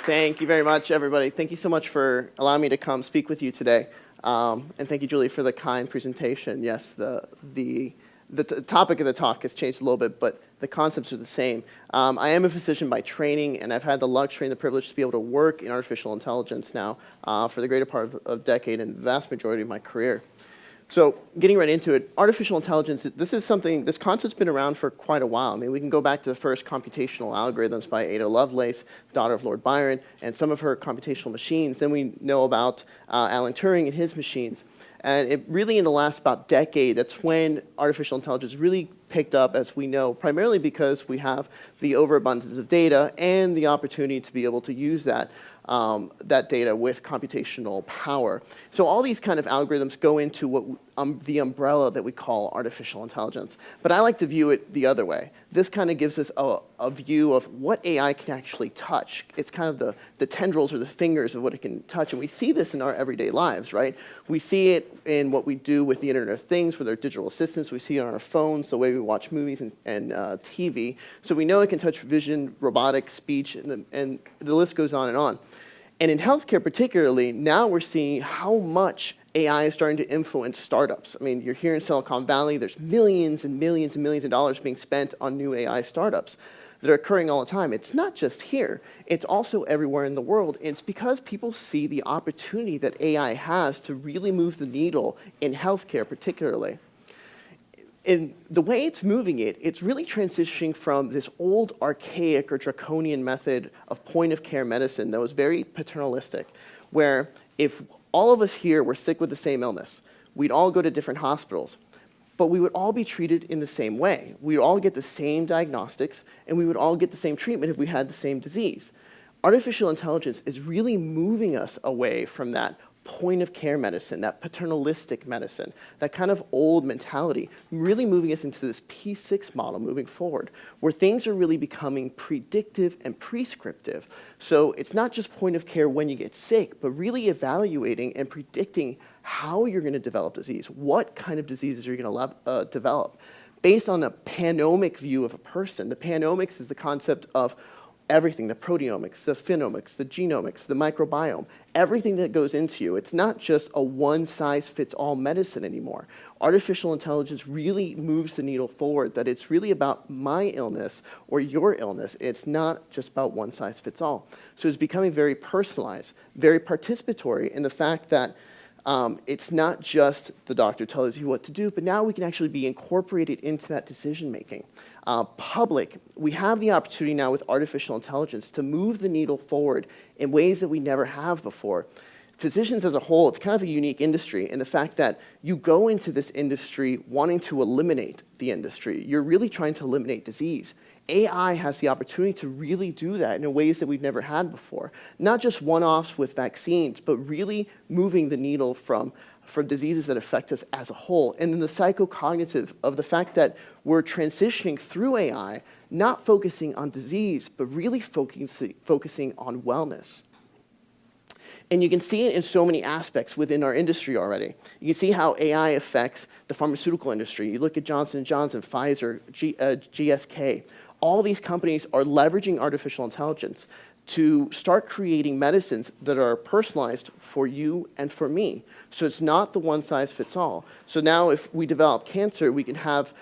Thank you very much, everybody. Thank you so much for allowing me to come speak with you today. And thank you, Julie, for the kind presentation. Yes, the topic of the talk has changed a little bit, but the concepts are the same. I am a physician by training, and I've had the luxury and the privilege to be able to work in artificial intelligence now for the greater part of a decade and the vast majority of my career. So getting right into it, artificial intelligence, this concept's been around for quite a while. I mean, we can go back to the first computational algorithms by Ada Lovelace, daughter of Lord Byron, and some of her computational machines. Then we know about Alan Turing and his machines. And it really, in the last about decade, that's when artificial intelligence really picked up, as we know, primarily because we have the overabundance of data and the opportunity to be able to use that data with computational power. So all these kind of algorithms go into what the umbrella that we call artificial intelligence. But I like to view it the other way. This kind of gives us a view of what AI can actually touch. It's kind of the tendrils or the fingers of what it can touch. And we see this in our everyday lives, right? We see it in what we do with the Internet of Things, with our digital assistants. We see it on our phones, the way we watch movies and TV. So we know it can touch vision, robotics, speech, and the list goes on and on. And in healthcare particularly, now we're seeing how much AI is starting to influence startups. I mean, you're here in Silicon Valley, there's millions and millions and millions of dollars being spent on new AI startups that are occurring all the time. It's not just here, it's also everywhere in the world. It's because people see the opportunity that AI has to really move the needle in healthcare particularly. And the way it's moving it, it's really transitioning from this old archaic or draconian method of point-of-care medicine that was very paternalistic, where if all of us here were sick with the same illness, we'd all go to different hospitals, but we would all be treated in the same way. We'd all get the same diagnostics, and we would all get the same treatment if we had the same disease. Artificial intelligence is really moving us away from that point-of-care medicine, that paternalistic medicine, that kind of old mentality, really moving us into this P6 model moving forward, where things are really becoming predictive and prescriptive. So it's not just point-of-care when you get sick, but really evaluating and predicting how you're going to develop disease, what kind of diseases you're going to develop, based on a panomic view of a person. The panomics is the concept of everything, the proteomics, the phenomics, the genomics, the microbiome, everything that goes into you. It's not just a one-size-fits-all medicine anymore. Artificial intelligence really moves the needle forward, that it's really about my illness or your illness. It's not just about one-size-fits-all. So it's becoming very personalized, very participatory in the fact that it's not just the doctor tells you what to do, but now we can actually be incorporated into that decision-making. Public, we have the opportunity now with artificial intelligence to move the needle forward in ways that we never have before. Physicians as a whole, it's kind of a unique industry in the fact that you go into this industry wanting to eliminate the industry. You're really trying to eliminate disease. AI has the opportunity to really do that in ways that we've never had before. Not just one-offs with vaccines, but really moving the needle from diseases that affect us as a whole. And then the psychocognitive of the fact that we're transitioning through AI, not focusing on disease, but really focusing on wellness. And you can see it in so many aspects within our industry already. You can see how AI affects the pharmaceutical industry. You look at Johnson & Johnson, Pfizer, GSK. All these companies are leveraging artificial intelligence to start creating medicines that are personalized for you and for me. So it's not the one-size-fits-all. So now if we develop cancer, we can have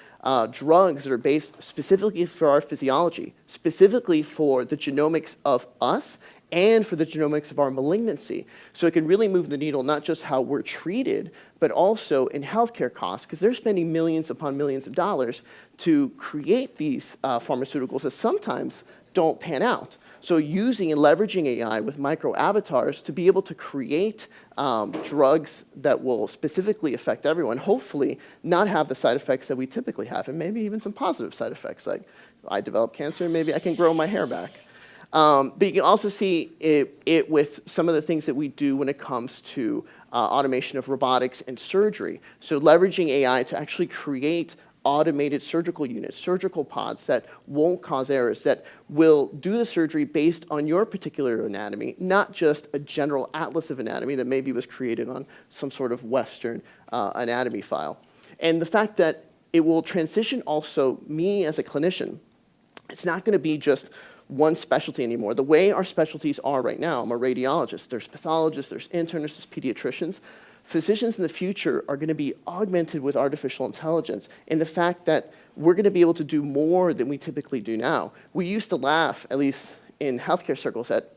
drugs that are based specifically for our physiology, specifically for the genomics of us and for the genomics of our malignancy. So it can really move the needle, not just how we're treated, but also in healthcare costs, because they're spending millions upon millions of dollars to create these pharmaceuticals that sometimes don't pan out. So using and leveraging AI with micro-avatars to be able to create drugs that will specifically affect everyone, hopefully not have the side effects that we typically have, and maybe even some positive side effects, like I develop cancer, maybe I can grow my hair back. But you can also see it with some of the things that we do when it comes to automation of robotics and surgery. So leveraging AI to actually create automated surgical units, surgical pods that won't cause errors, that will do the surgery based on your particular anatomy, not just a general atlas of anatomy that maybe was created on some sort of Western anatomy file. And the fact that it will transition also me as a clinician. It's not going to be just one specialty anymore. The way our specialties are right now, I'm a radiologist, there's pathologists, there's internists, there's pediatricians. Physicians in the future are going to be augmented with artificial intelligence, and the fact that we're going to be able to do more than we typically do now. We used to laugh, at least in healthcare circles, at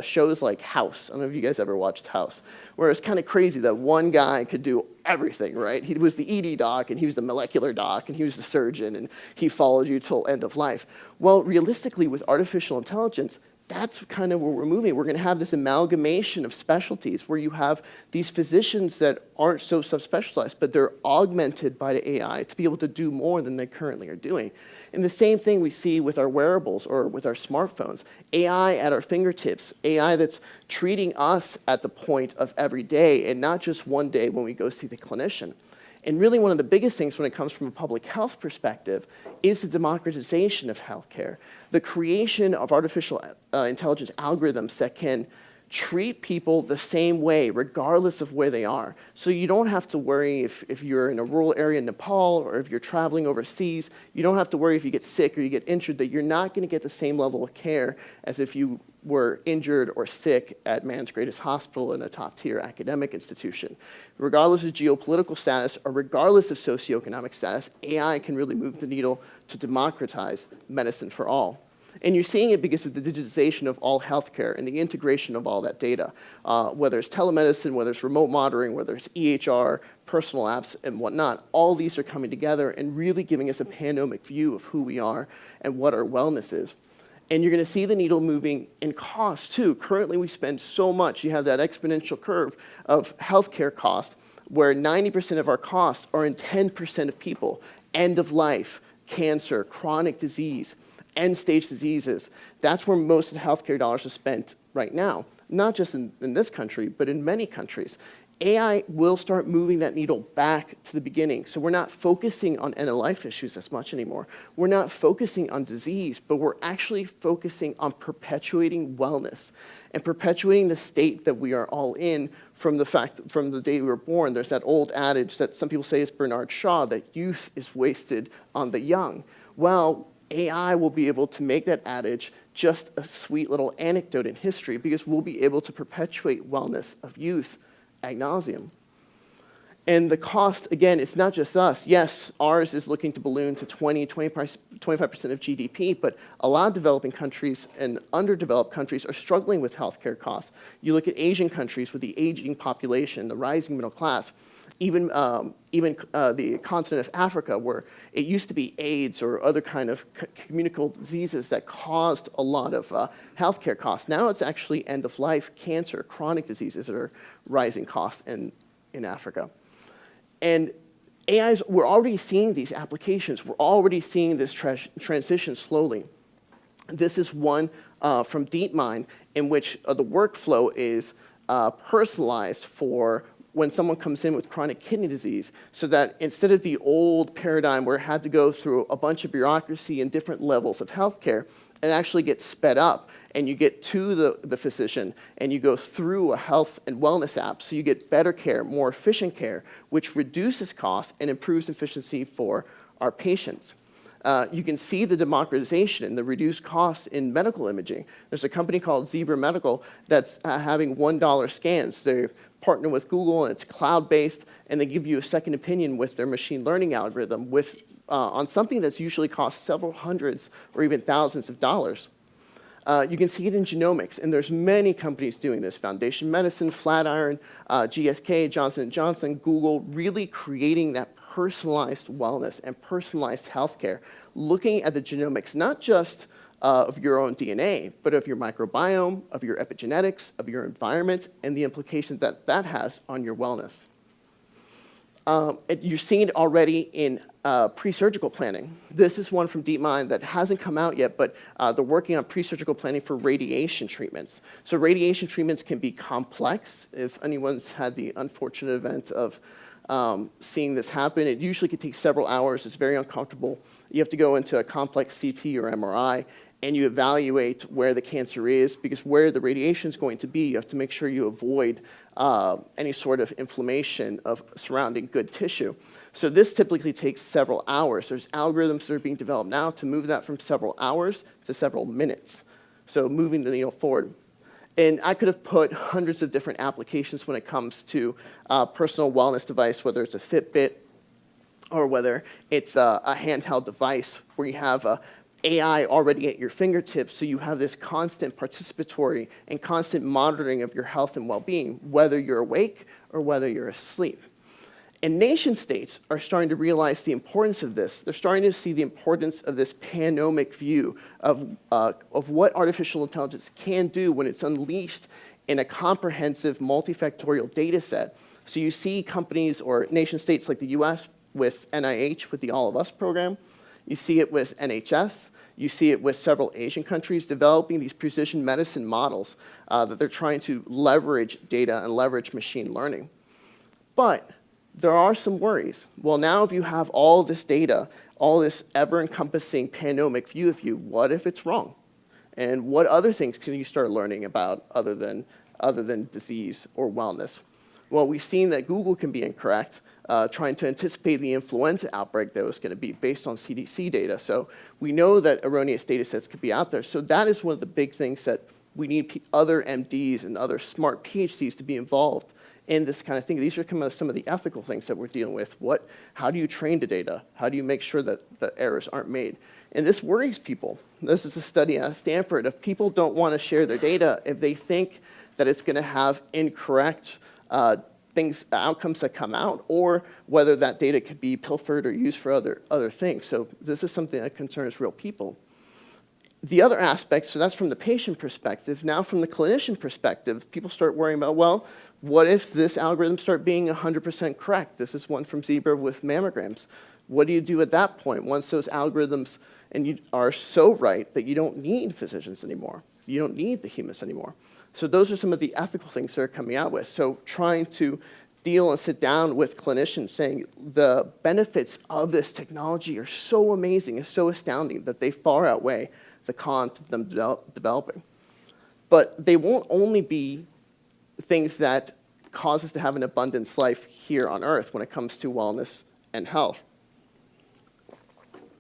shows like House. I don't know if you guys ever watched House, where it's kind of crazy that one guy could do everything, right? He was the ED doc, and he was the molecular doc, and he was the surgeon, and he followed you till end of life. Well, realistically, with artificial intelligence, that's kind of where we're moving. We're going to have this amalgamation of specialties where you have these physicians that aren't so subspecialized, but they're augmented by the AI to be able to do more than they currently are doing. And the same thing we see with our wearables or with our smartphones. AI at our fingertips, AI that's treating us at the point of every day and not just one day when we go see the clinician. And really one of the biggest things when it comes from a public health perspective is the democratization of healthcare. The creation of artificial intelligence algorithms that can treat people the same way regardless of where they are. So you don't have to worry if you're in a rural area in Nepal or if you're traveling overseas. You don't have to worry if you get sick or you get injured that you're not going to get the same level of care as if you were injured or sick at man's greatest hospital in a top-tier academic institution. Regardless of geopolitical status or regardless of socioeconomic status, AI can really move the needle to democratize medicine for all. And you're seeing it because of the digitization of all healthcare and the integration of all that data, whether it's telemedicine, whether it's remote monitoring, whether it's EHR, personal apps, and whatnot. All these are coming together and really giving us a panoramic view of who we are and what our wellness is. And you're going to see the needle moving in cost, too. Currently, we spend so much. You have that exponential curve of healthcare costs, where 90% of our costs are in 10% of people. End of life, cancer, chronic disease, end-stage diseases. That's where most of the healthcare dollars are spent right now, not just in this country, but in many countries. AI will start moving that needle back to the beginning. So we're not focusing on end-of-life issues as much anymore. We're not focusing on disease, but we're actually focusing on perpetuating wellness and perpetuating the state that we are all in from the day we were born. There's that old adage that some people say is Bernard Shaw, that youth is wasted on the young. Well, AI will be able to make that adage just a sweet little anecdote in history because we'll be able to perpetuate wellness of youth ad nauseum. And the cost, again, it's not just us. Yes, ours is looking to balloon to 25% of GDP, but a lot of developing countries and underdeveloped countries are struggling with healthcare costs. You look at Asian countries with the aging population, the rising middle class, even the continent of Africa, where it used to be AIDS or other kind of communicable diseases that caused a lot of healthcare costs. Now it's actually end-of-life cancer, chronic diseases that are rising costs in Africa. And we're already seeing these applications. We're already seeing this transition slowly. This is one from DeepMind in which the workflow is personalized for when someone comes in with chronic kidney disease, so that instead of the old paradigm where it had to go through a bunch of bureaucracy and different levels of healthcare, it actually gets sped up and you get to the physician and you go through a health and wellness app, so you get better care, more efficient care, which reduces costs and improves efficiency for our patients. You can see the democratization and the reduced costs in medical imaging. There's a company called Zebra Medical that's having $1 scans. They partner with Google, and it's cloud-based, and they give you a second opinion with their machine learning algorithm on something that's usually costs several hundreds or even thousands of dollars. You can see it in genomics, and there's many companies doing this. Foundation Medicine, Flatiron, GSK, Johnson & Johnson, Google, really creating that personalized wellness and personalized healthcare, looking at the genomics, not just of your own DNA, but of your microbiome, of your epigenetics, of your environment, and the implications that that has on your wellness. You're seeing it already in pre-surgical planning. This is one from DeepMind that hasn't come out yet, but they're working on pre-surgical planning for radiation treatments. So radiation treatments can be complex. If anyone's had the unfortunate event of seeing this happen, it usually could take several hours. It's very uncomfortable. You have to go into a complex CT or MRI, and you evaluate where the cancer is, because where the radiation is going to be, you have to make sure you avoid any sort of inflammation of surrounding good tissue. So this typically takes several hours. There's algorithms that are being developed now to move that from several hours to several minutes. So moving the needle forward. And I could have put hundreds of different applications when it comes to personal wellness device, whether it's a Fitbit or whether it's a handheld device where you have AI already at your fingertips, so you have this constant participatory and constant monitoring of your health and well-being, whether you're awake or whether you're asleep. And nation states are starting to realize the importance of this. They're starting to see the importance of this panomic view of what artificial intelligence can do when it's unleashed in a comprehensive multifactorial data set. So you see companies or nation states like the US with NIH, with the All of Us program. You see it with NHS. You see it with several Asian countries developing these precision medicine models that they're trying to leverage data and leverage machine learning. But there are some worries. Well, now if you have all this data, all this ever-encompassing panomic view of you, what if it's wrong? And what other things can you start learning about other than disease or wellness? Well, we've seen that Google can be incorrect, trying to anticipate the influenza outbreak that was going to be based on CDC data. So we know that erroneous data sets could be out there. So that is one of the big things that we need other MDs and other smart PhDs to be involved in this kind of thing. These are some of the ethical things that we're dealing with. How do you train the data? How do you make sure that the errors aren't made? And this worries people. This is a study at Stanford. If people don't want to share their data, if they think that it's going to have incorrect outcomes that come out, or whether that data could be pilfered or used for other things. So this is something that concerns real people. The other aspect, so that's from the patient perspective. Now from the clinician perspective, people start worrying about, well, what if this algorithm start being 100% correct? This is one from Zebra with mammograms. What do you do at that point once those algorithms are so right that you don't need physicians anymore? You don't need the humans anymore. So those are some of the ethical things that are coming out with. So trying to deal and sit down with clinicians saying the benefits of this technology are so amazing and so astounding that they far outweigh the cons of them developing. But they won't only be things that cause us to have an abundance life here on Earth when it comes to wellness and health.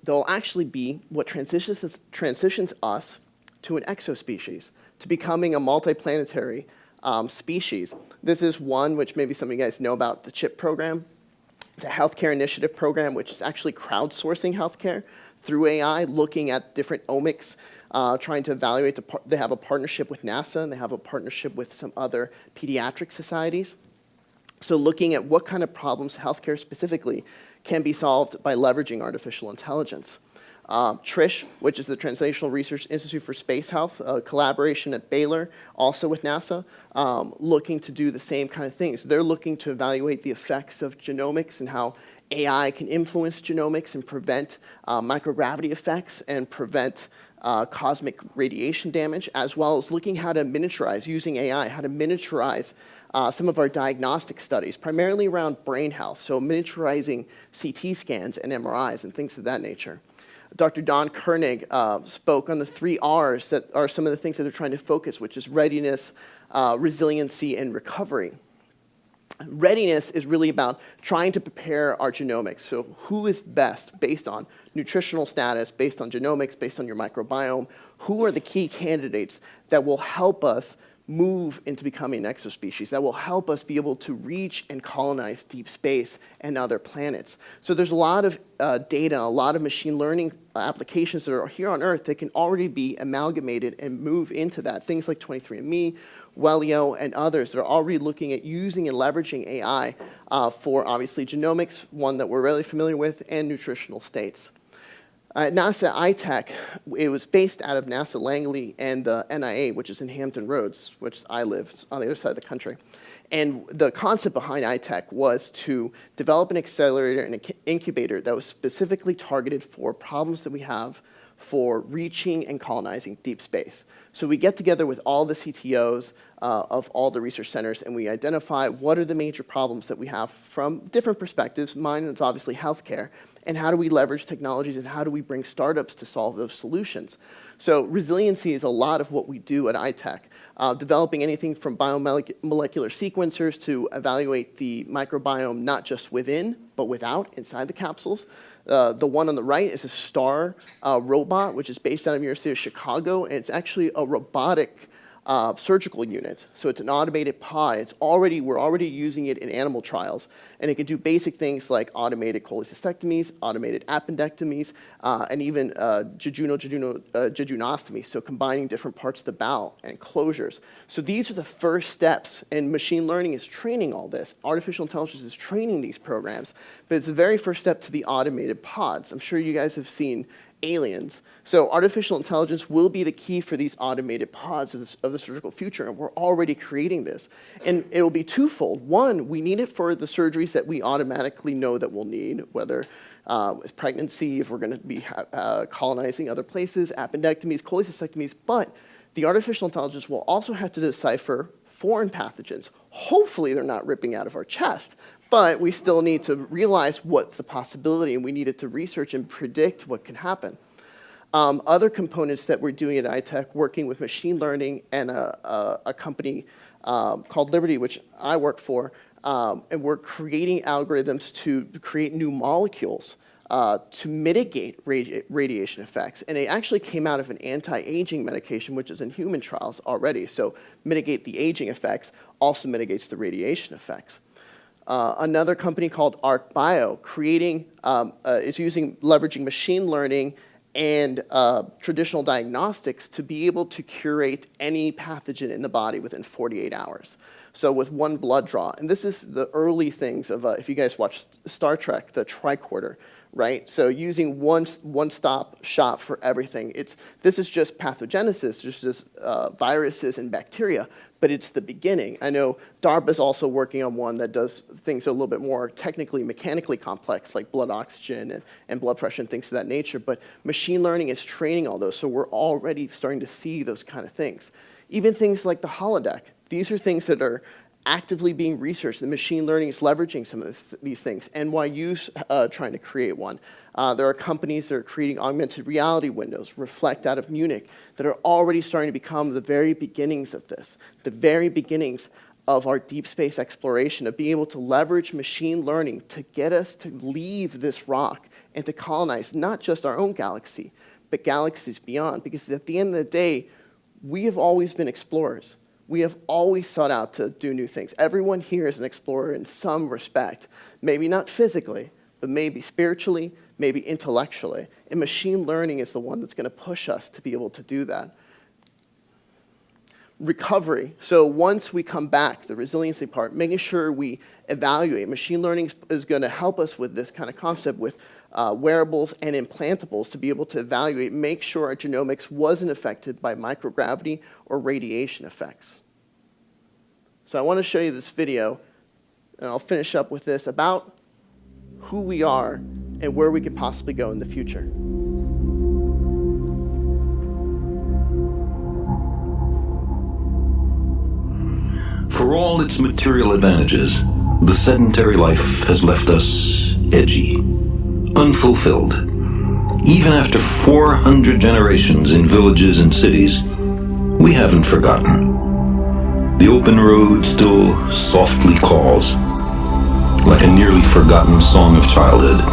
They'll actually be what transitions us to an exospecies, to becoming a multiplanetary species. This is one which maybe some of you guys know about, the CHIP program. It's a healthcare initiative program which is actually crowdsourcing healthcare through AI, looking at different omics, trying to evaluate. They have a partnership with NASA, and they have a partnership with some other pediatric societies. So looking at what kind of problems, healthcare specifically, can be solved by leveraging artificial intelligence. TRISH, which is the Translational Research Institute for Space Health, a collaboration at Baylor, also with NASA, looking to do the same kind of things. They're looking to evaluate the effects of genomics and how AI can influence genomics and prevent microgravity effects and prevent cosmic radiation damage, as well as looking how to miniaturize, using AI, how to miniaturize some of our diagnostic studies, primarily around brain health, so miniaturizing CT scans and MRIs and things of that nature. Dr. Don Koenig spoke on the 3 R's that are some of the things that they're trying to focus, which is readiness, resiliency, and recovery. Readiness is really about trying to prepare our genomics. So who is best based on nutritional status, based on genomics, based on your microbiome? Who are the key candidates that will help us move into becoming an exospecies, that will help us be able to reach and colonize deep space and other planets? So there's a lot of data, a lot of machine learning applications that are here on Earth that can already be amalgamated and move into that. Things like 23andMe, Wellio, and others that are already looking at using and leveraging AI for obviously genomics, one that we're really familiar with, and nutritional states. At NASA iTech, it was based out of NASA Langley and the NIA, which is in Hampton Roads, which I live on the other side of the country. And the concept behind iTech was to develop an accelerator and an incubator that was specifically targeted for problems that we have for reaching and colonizing deep space. So we get together with all the CTOs of all the research centers, and we identify what are the major problems that we have from different perspectives. Mine is obviously healthcare, and how do we leverage technologies, and how do we bring startups to solve those solutions? So resiliency is a lot of what we do at iTech, developing anything from biomolecular sequencers to evaluate the microbiome not just within, but without, inside the capsules. The one on the right is a STAR robot, which is based out of the University of Chicago, and it's actually a robotic surgical unit. So it's an automated pod. We're already using it in animal trials, and it can do basic things like automated cholecystectomies, automated appendectomies, and even jejunostomy, so combining different parts of the bowel and closures. So these are the first steps, and machine learning is training all this. Artificial intelligence is training these programs, but it's the very first step to the automated pods. I'm sure you guys have seen Aliens. So artificial intelligence will be the key for these automated pods of the surgical future, and we're already creating this. And it will be twofold. One, we need it for the surgeries that we automatically know that we'll need, whether it's pregnancy, if we're going to be colonizing other places, appendectomies, cholecystectomies, but the artificial intelligence will also have to decipher foreign pathogens. Hopefully they're not ripping out of our chest, but we still need to realize what's the possibility, and we needed to research and predict what can happen. Other components that we're doing at iTech, working with machine learning and a company called Liberty, which I work for, and we're creating algorithms to create new molecules to mitigate radiation effects. And it actually came out of an anti-aging medication, which is in human trials already. So mitigate the aging effects, also mitigates the radiation effects. Another company called ArcBio is leveraging machine learning and traditional diagnostics to be able to curate any pathogen in the body within 48 hours. So with one blood draw, and this is the early things of, if you guys watched Star Trek, the tricorder, right? So using one-stop shop for everything. This is just pathogenesis, just viruses and bacteria, but it's the beginning. I know DARPA's also working on one that does things a little bit more technically, mechanically complex, like blood oxygen and blood pressure and things of that nature, but machine learning is training all those, so we're already starting to see those kind of things. Even things like the holodeck. These are things that are actively being researched. The machine learning is leveraging some of these things. NYU's trying to create one. There are companies that are creating augmented reality windows, Reflect out of Munich, that are already starting to become the very beginnings of this, the very beginnings of our deep space exploration, of being able to leverage machine learning to get us to leave this rock and to colonize not just our own galaxy, but galaxies beyond. Because at the end of the day, we have always been explorers. We have always sought out to do new things. Everyone here is an explorer in some respect. Maybe not physically, but maybe spiritually, maybe intellectually. And machine learning is the one that's going to push us to be able to do that. Recovery. So once we come back, the resiliency part, making sure we evaluate. Machine learning is going to help us with this kind of concept with wearables and implantables to be able to evaluate, make sure our genomics wasn't affected by microgravity or radiation effects. So I want to show you this video, and I'll finish up with this about who we are and where we could possibly go in the future. For all its material advantages, the sedentary life has left us edgy, unfulfilled. Even after 400 generations in villages and cities, we haven't forgotten. The open road still softly calls, like a nearly forgotten song of childhood.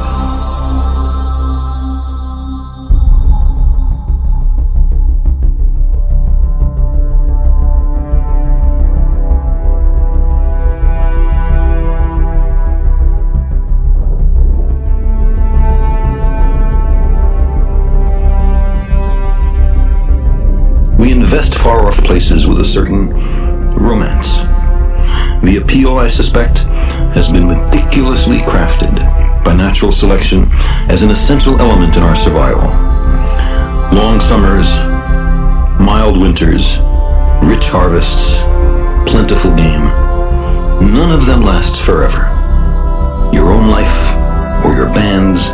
We invest far-off places with a certain romance. The appeal, I suspect, has been meticulously crafted by natural selection as an essential element in our survival. Long summers, mild winters, rich harvests, plentiful game. None of them lasts forever. Your own life, or your band's,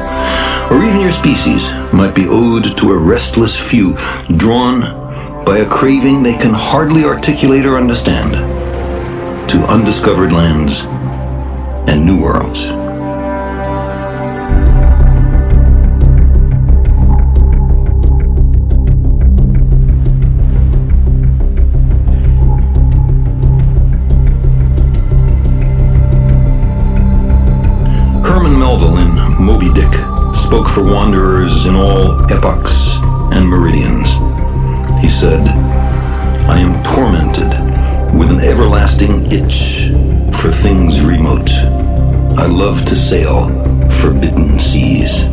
or even your species might be owed to a restless few drawn by a craving they can hardly articulate or understand, to undiscovered lands and new worlds. Herman Melville in Moby Dick spoke for wanderers in all epochs and meridians. He said, I am tormented with an everlasting itch for things remote. I love to sail forbidden seas.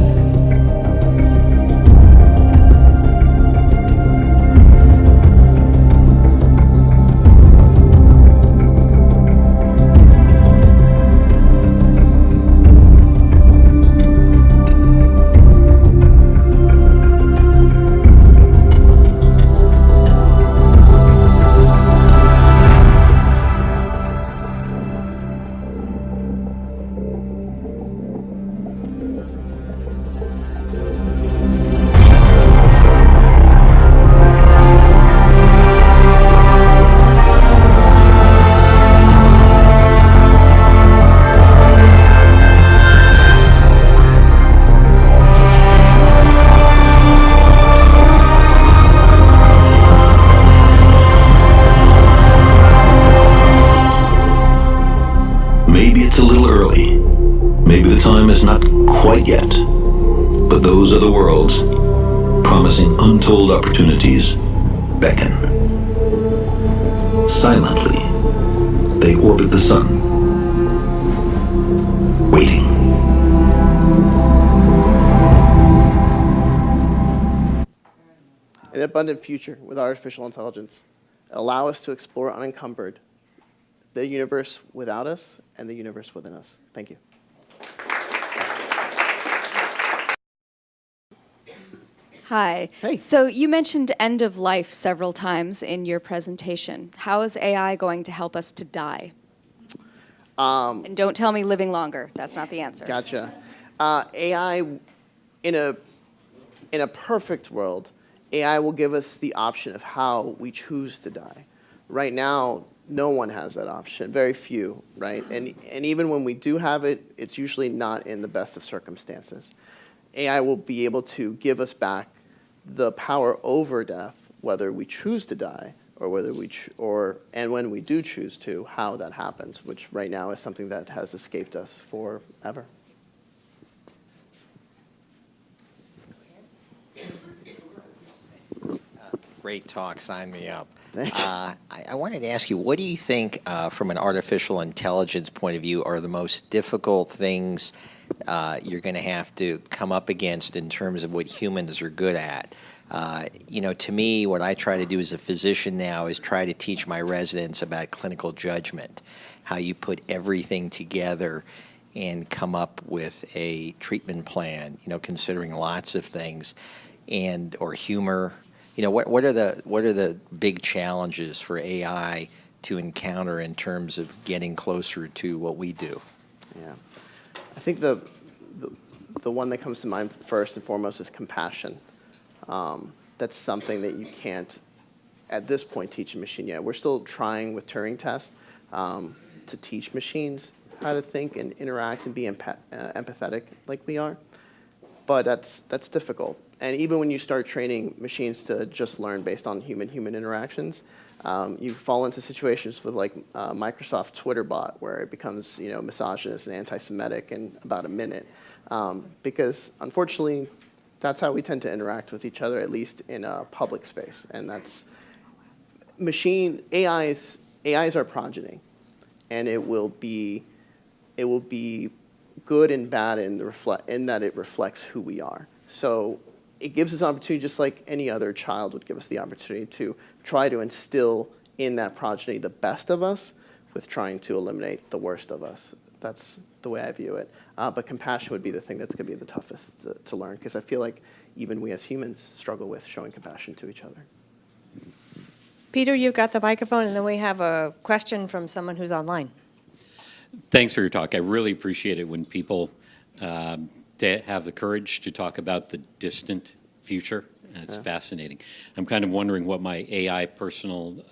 Maybe it's a little early. Maybe the time is not quite yet. But those are the worlds promising untold opportunities beckon. Silently, they orbit the sun, waiting. An abundant future with artificial intelligence. Allow us to explore unencumbered the universe without us and the universe within us. Thank you. Hi. Hey. So you mentioned end of life several times in your presentation. How is AI going to help us to die? And don't tell me living longer. That's not the answer. Gotcha. AI, in a perfect world, AI will give us the option of how we choose to die. Right now, no one has that option, very few, right? And even when we do have it, it's usually not in the best of circumstances. AI will be able to give us back the power over death, whether we choose to die or whether and when we do choose to, how that happens, which right now is something that has escaped us forever. Great talk. Sign me up. I wanted to ask you, what do you think, from an artificial intelligence point of view, are the most difficult things you're going to have to come up against in terms of what humans are good at? You know, to me, what I try to do as a physician now is try to teach my residents about clinical judgment, how you put everything together and come up with a treatment plan, you know, considering lots of things, or humor. You know, what are the big challenges for AI to encounter in terms of getting closer to what we do? Yeah, I think the one that comes to mind first and foremost is compassion. That's something that you can't, at this point, teach a machine yet. We're still trying with Turing tests to teach machines how to think and interact and be empathetic like we are, but that's difficult. And even when you start training machines to just learn based on human-human interactions, you fall into situations with like Microsoft Twitter bot where it becomes, you know, misogynist and anti-Semitic in about a minute, because unfortunately, that's how we tend to interact with each other, at least in a public space. And that's AI is our progeny, and it will be good and bad in that it reflects who we are. So it gives us an opportunity, just like any other child would give us the opportunity, to try to instill in that progeny the best of us with trying to eliminate the worst of us. That's the way I view it. But compassion would be the thing that's going to be the toughest to learn, because I feel like even we as humans struggle with showing compassion to each other. Peter, you've got the microphone, and then we have a question from someone who's online. Thanks for your talk. I really appreciate it when people have the courage to talk about the distant future. It's fascinating. I'm kind of wondering what my AI personal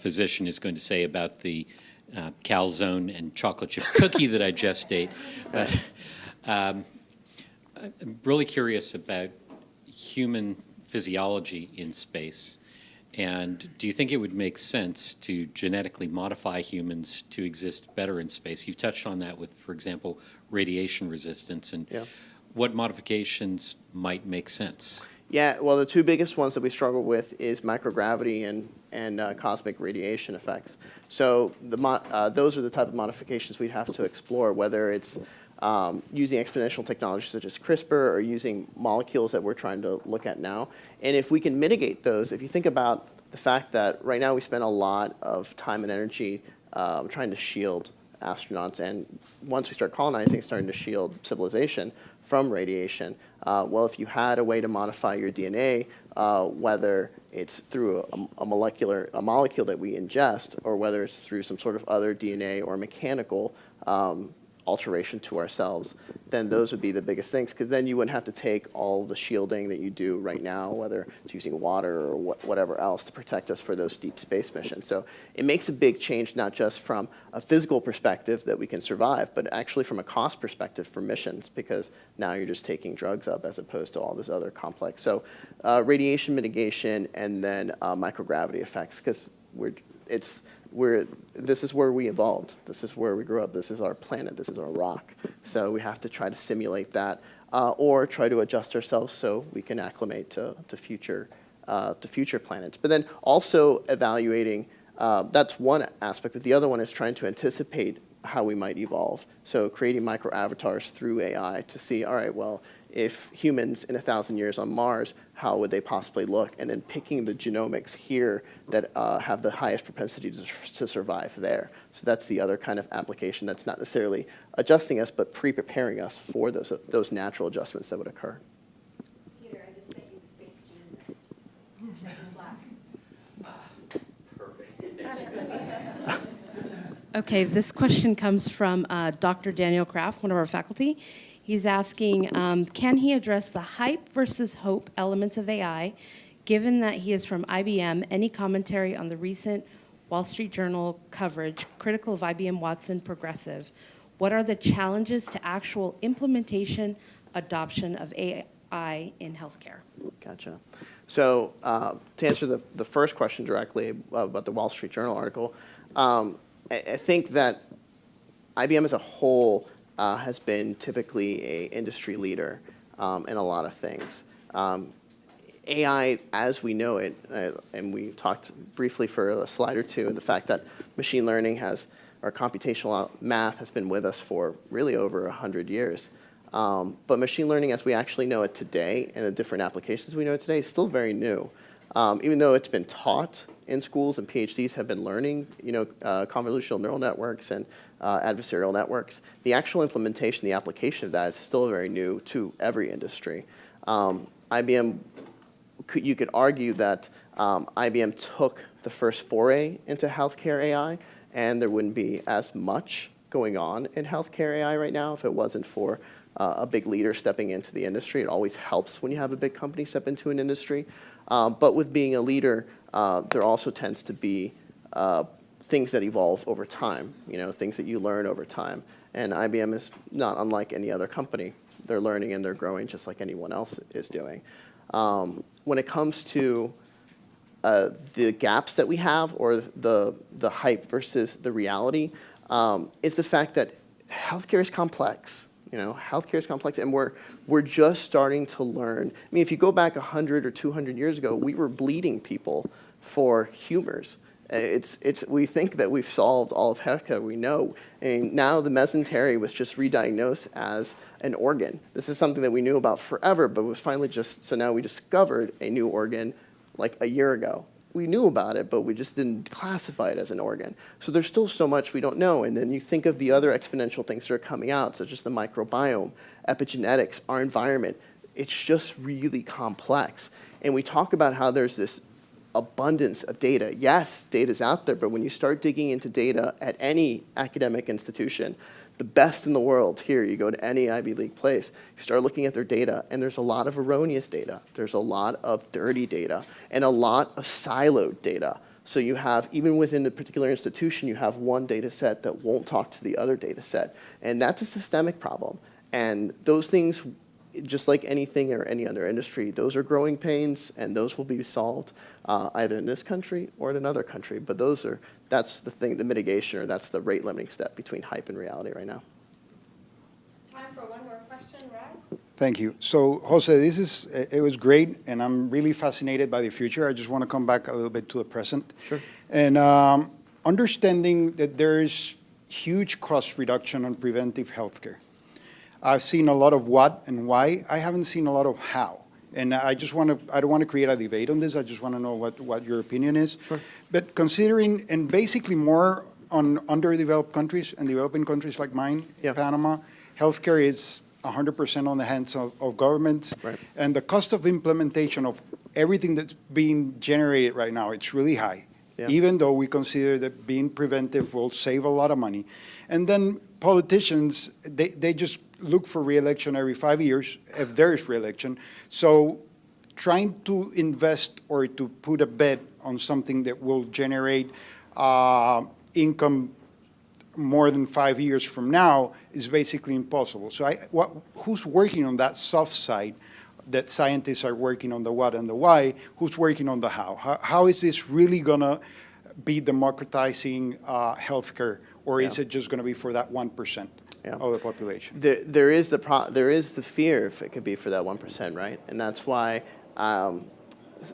physician is going to say about the calzone and chocolate chip cookie that I just ate. But I'm really curious about human physiology in space. And do you think it would make sense to genetically modify humans to exist better in space? You've touched on that with, for example, radiation resistance. And what modifications might make sense? Yeah, well, the two biggest ones that we struggle with is microgravity and cosmic radiation effects. So those are the type of modifications we'd have to explore, whether it's using exponential technology such as CRISPR or using molecules that we're trying to look at now. And if we can mitigate those, if you think about the fact that right now we spend a lot of time and energy trying to shield astronauts, and once we start colonizing, starting to shield civilization from radiation. Well, if you had a way to modify your DNA, whether it's through a molecule that we ingest, or whether it's through some sort of other DNA or mechanical alteration to ourselves, then those would be the biggest things, because then you wouldn't have to take all the shielding that you do right now, whether it's using water or whatever else, to protect us for those deep space missions. So it makes a big change, not just from a physical perspective that we can survive, but actually from a cost perspective for missions, because now you're just taking drugs up as opposed to all this other complex. So radiation mitigation, and then microgravity effects, because this is where we evolved. This is where we grew up. This is our planet. This is our rock. So we have to try to simulate that, or try to adjust ourselves so we can acclimate to future planets. But then also evaluating, that's one aspect, but the other one is trying to anticipate how we might evolve. So creating micro avatars through AI to see, all right, well, if humans in 1,000 years on Mars, how would they possibly look? And then picking the genomics here that have the highest propensity to survive there. So that's the other kind of application that's not necessarily adjusting us, but pre-preparing us for those natural adjustments that would occur. Peter, I just sent you the Space Gene list. Check your Slack. Okay, this question comes from Dr. Daniel Kraft, one of our faculty. He's asking, can he address the hype versus hope elements of AI, given that he is from IBM? Any commentary on the recent Wall Street Journal coverage, critical of IBM Watson progressive? What are the challenges to actual implementation, adoption of AI in healthcare? Gotcha. So to answer the first question directly about the Wall Street Journal article, I think that IBM as a whole has been typically an industry leader in a lot of things. AI, as we know it, and we talked briefly for a slide or two, the fact that machine learning or computational math has been with us for really over 100 years. But machine learning as we actually know it today, and the different applications we know it today, is still very new. Even though it's been taught in schools and PhDs have been learning, convolutional neural networks and adversarial networks, the actual implementation, the application of that is still very new to every industry. IBM, you could argue that IBM took the first foray into healthcare AI, and there wouldn't be as much going on in healthcare AI right now if it wasn't for a big leader stepping into the industry. It always helps when you have a big company step into an industry. But with being a leader, there also tends to be things that evolve over time, things that you learn over time. And IBM is not unlike any other company. They're learning and they're growing just like anyone else is doing. When it comes to the gaps that we have, or the hype versus the reality, is the fact that healthcare is complex. Healthcare is complex, and we're just starting to learn. I mean, if you go back 100 or 200 years ago, we were bleeding people for humors. We think that we've solved all of healthcare. We know. And now the mesentery was just re-diagnosed as an organ. This is something that we knew about forever, but was finally so now we discovered a new organ like a year ago. We knew about it, but we just didn't classify it as an organ. So there's still so much we don't know. And then you think of the other exponential things that are coming out, such as the microbiome, epigenetics, our environment. It's just really complex. And we talk about how there's this abundance of data. Yes, data's out there, but when you start digging into data at any academic institution, the best in the world here, you go to any Ivy League place, you start looking at their data, and there's a lot of erroneous data. There's a lot of dirty data, and a lot of siloed data. So you have, even within a particular institution, you have one data set that won't talk to the other data set. And that's a systemic problem. And those things, just like anything or any other industry, those are growing pains, and those will be solved either in this country or in another country. But that's the thing, the mitigation, or that's the rate limiting step between hype and reality right now. Time for one more question, Rad? Thank you. So, Jose, it was great, and I'm really fascinated by the future. I just want to come back a little bit to the present. Sure. And understanding that there's huge cost reduction on preventive healthcare. I've seen a lot of what and why. I haven't seen a lot of how. And I don't want to create a debate on this. I just want to know what your opinion is. Sure. But considering, and basically more on underdeveloped countries and developing countries like mine, Yeah. Panama, healthcare is 100% on the hands of governments. Right. And the cost of implementation of everything that's being generated right now, it's really high. Yeah. Even though we consider that being preventive will save a lot of money. And then politicians, they just look for re-election every 5 years, if there is re-election. So trying to invest or to put a bet on something that will generate income more than 5 years from now is basically impossible. So who's working on that soft side that scientists are working on the what and the why? Who's working on the how? How is this really going to be democratizing healthcare, or is it just going to be for that 1% of the population? There is the fear if it could be for that 1%, right? And that's why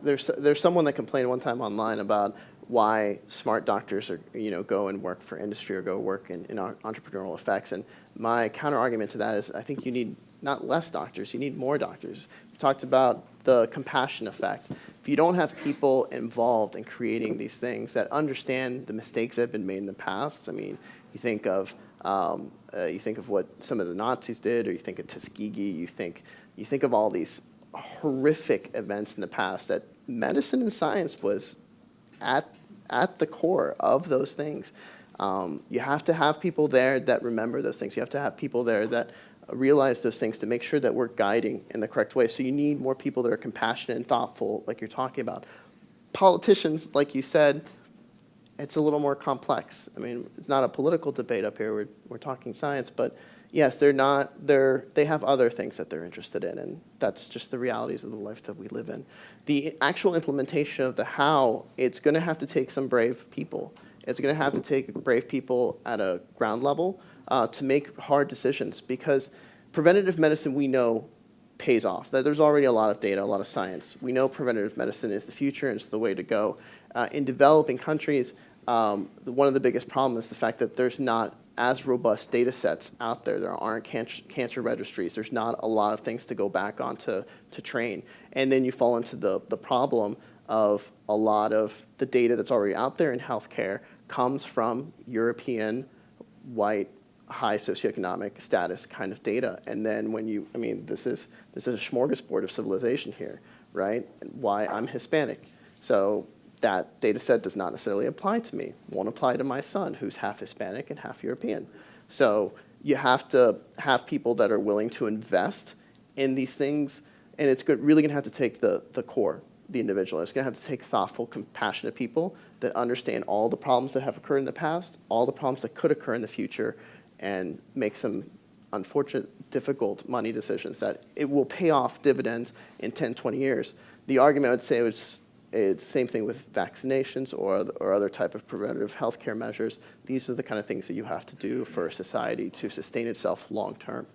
there's someone that complained one time online about why smart doctors are, go and work for industry or go work in entrepreneurial effects. And my counter argument to that is I think you need not less doctors, you need more doctors. We talked about the compassion effect. If you don't have people involved in creating these things that understand the mistakes that have been made in the past, I mean, you think of what some of the Nazis did, or you think of Tuskegee, you think of all these horrific events in the past, that medicine and science was at the core of those things. You have to have people there that remember those things. You have to have people there that realize those things to make sure that we're guiding in the correct way. So you need more people that are compassionate and thoughtful, like you're talking about. Politicians, like you said, it's a little more complex. I mean, it's not a political debate up here. We're talking science, but yes, they have other things that they're interested in, and that's just the realities of the life that we live in. The actual implementation of the how, it's going to have to take some brave people. It's going to have to take brave people at a ground level to make hard decisions, because preventative medicine, we know, pays off. There's already a lot of data, a lot of science. We know preventative medicine is the future and it's the way to go. In developing countries, one of the biggest problems is the fact that there's not as robust data sets out there. There aren't cancer registries. There's not a lot of things to go back on to train. And then you fall into the problem of a lot of the data that's already out there in healthcare comes from European, white, high socioeconomic status kind of data. And then this is a smorgasbord of civilization here, right? Why I'm Hispanic. So that data set does not necessarily apply to me. Won't apply to my son, who's half Hispanic and half European. So you have to have people that are willing to invest in these things, and it's really going to have to take the core, the individual. It's going to have to take thoughtful, compassionate people that understand all the problems that have occurred in the past, all the problems that could occur in the future, and make some unfortunate, difficult money decisions that it will pay off dividends in 10, 20 years. The argument I would say was it's the same thing with vaccinations or other type of preventative healthcare measures. These are the kind of things that you have to do for a society to sustain itself long term.